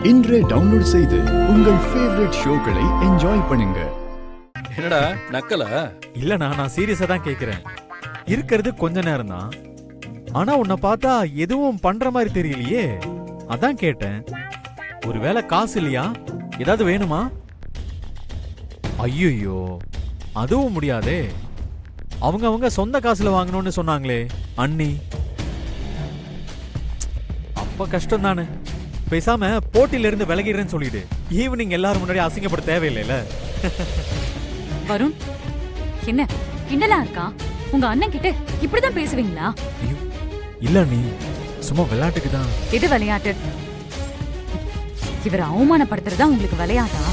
இன்றே டவுன்லோட் செய்து உங்கள் ஃபேவரட் ஷோக்களை என்ஜாய் பண்ணுங்க. என்னடா நக்கலா? இல்லண்ணா, நான் சீரியஸா தான் கேக்குறேன். இருக்கிறது கொஞ்ச நேரம் தான், ஆனா உன்னை பார்த்தா எதுவும் பண்ற மாதிரி தெரியலையே, அதான் கேட்டேன். ஒருவேளை காசு இல்லையா? ஏதாவது வேணுமா? ஐயோ, அதுவும் முடியாதே. அவங்க சொந்த காசுல வாங்கணும்னு சொன்னாங்களே அண்ணி. அப்ப கஷ்டம் தானே. பேசாம போட்டியில இருந்து விலகிறேன்னு சொல்லிடு. ஈவினிங் எல்லாரும் முன்னாடி அசிங்கப்பட தேவையில்லைல. வருண், என்ன கிண்டலா இருக்கா? உங்க அண்ணன் கிட்ட இப்படிதான் பேசுவீங்களா? இல்ல நீ சும்மா விளையாட்டுக்கு தான். எது விளையாட்டு? இவரை அவமானப்படுத்துறதா உங்களுக்கு விளையாட்டா?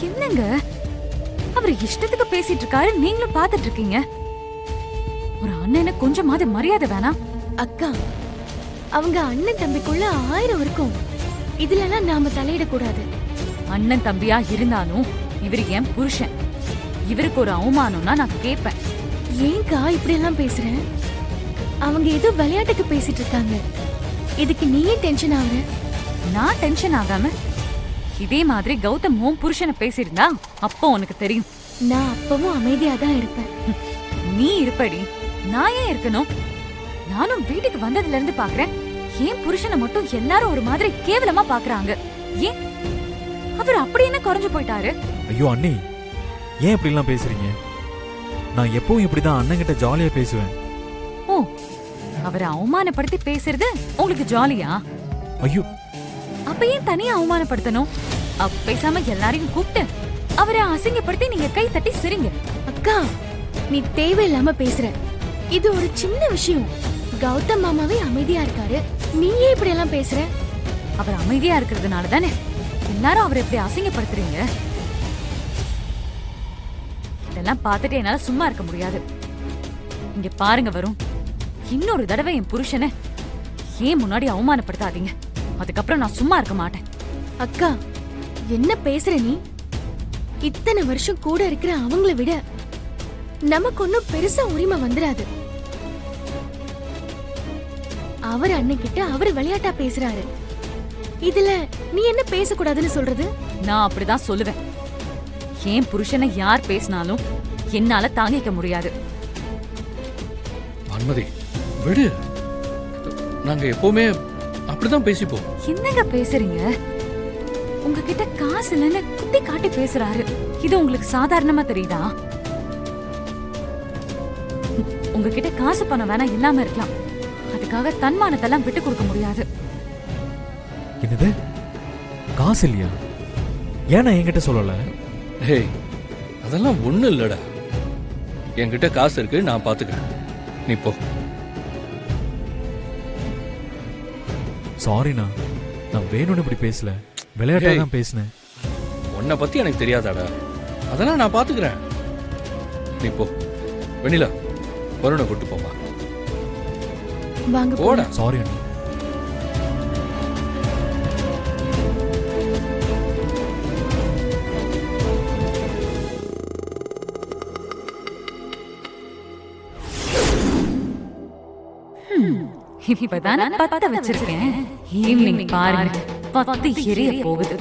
என்னங்க அவர் இஷ்டத்துக்கு பேசிட்டு இருக்காரு, நீங்களும் பாத்துட்டு இருக்கீங்க. ஒரு அண்ணனை கொஞ்சமாவது மரியாதை வேணாம்? அக்கா, அவங்க அண்ணன் தம்பிக்குள்ள 1000 இருக்கும். இதுலலாம் நாம தலையிடக்கூடாது. அண்ணன் தம்பியா இருந்தாலும் இவரு என் புருஷன். இவருக்கு ஒரு அவமானம்னா நான் கேட்பேன். ஏன்க்கா இப்படி எல்லாம் பேசுற? அவங்க ஏதோ விளையாட்டுக்கு பேசிட்டு இருக்காங்க. இதுக்கு நீயே டென்ஷன் ஆகுற? நான் டென்ஷன் ஆகாம இதே மாதிரி கௌதம் உன் புருஷனை பேசியிருந்தா அப்போ உனக்கு தெரியும். நான் அப்பவும் அமைதியா தான் இருப்பேன். நீ இருப்படி, நான் ஏன் இருக்கணும்? நானும் வீட்டுக்கு வந்ததுல இருந்து பாக்குறேன், ஏன் புருஷனை மட்டும் எல்லாரும் ஒரு மாதிரி கேவலமா பாக்குறாங்க. ஏன் அவர் அப்படி என்ன குறைஞ்சு போயிட்டாரு? ஐயோ அண்ணி, ஏன் இப்படி எல்லாம் பேசுறீங்க? நான் எப்பவும் இப்படிதான் அண்ணங்கிட்ட ஜாலியா பேசுவேன். ஓ, அவரை அவமானப்படுத்தி பேசுறது உங்களுக்கு ஜாலியா? ஐயோ, அப்ப ஏன் தனியா அவமானப்படுத்தணும்? பேசாம எல்லாரையும் கூப்பிட்டு அவரை அசிங்கப்படுத்தி நீங்க கை தட்டி சிரிங்க. அக்கா, நீ தேவையில்லாம பேசுற. இது ஒரு சின்ன விஷயம். கௌதம் மாமாவே அமைதியா இருக்காரு, நீயே இப்படி எல்லாம் பேசுற? அவர் அமைதியா இருக்கிறதுனால தானே எல்லாரும் அவரை எப்படி அசிங்கப்படுத்துறீங்க? இதெல்லாம் பார்த்துட்டு என்னால சும்மா இருக்க முடியாது. இங்க பாருங்க வருண், இன்னொரு தடவை என் புருஷனை ஏன் முன்னாடி அவமானப்படுத்தாதீங்க. அதுக்கப்புறம் நான் சும்மா இருக்க மாட்டேன். அக்கா, என்ன பேசுற நீ? இத்தனை வருஷம் கூட இருக்கிற அவங்கள விட நமக்கு ஒன்னும் பெருசா உரிமை வந்துடாது. அவர் அண்ணன் கிட்ட அவர் விளையாட்டா பேசுறாரு. இதுல நீ என்ன பேசக்கூடாதுன்னு சொல்றது? நான் அப்படிதான் சொல்லுவேன். ஏன் புருஷனை யார் பேசினாலும் என்னால தாங்கிக்க முடியாது. அனுமதி விடு, நாங்க எப்பவுமே அப்படிதான் பேசிப்போம். என்னங்க பேசுறீங்க? உங்ககிட்ட காசு இல்லைன்னு குத்தி காட்டி பேசுறாரு. இது உங்களுக்கு சாதாரணமா தெரியுதா? உங்ககிட்ட காசு பணம் வேணா இல்லாம இருக்கலாம், அதுக்காக தன்மானத்தெல்லாம் விட்டு கொடுக்க முடியாது. என்னது, காசு இல்லையா? ஏன்னா என்கிட்ட சொல்லல? ஹேய், அதெல்லாம் ஒண்ணு இல்லடா. என்கிட்ட காசு இருக்கு, நான் பாத்துக்கிறேன். நீ போ. சாரிண்ணா, நான் வேணும்னு இப்படி பேசல, விளையாட்டா தான் பேசினேன். உன்னை பத்தி எனக்கு தெரியாதாடா? அதெல்லாம் நான் பாத்துக்கிறேன். நீ போ. வெண்ணிலா, வருணை கூட்டு போமா. வாங்க போடா. சாரி அண்ணா. இப்பதான் பத்த வச்சிருக்கேன். ஈவினிங் பாருங்க, பத்து எரிய போகுது.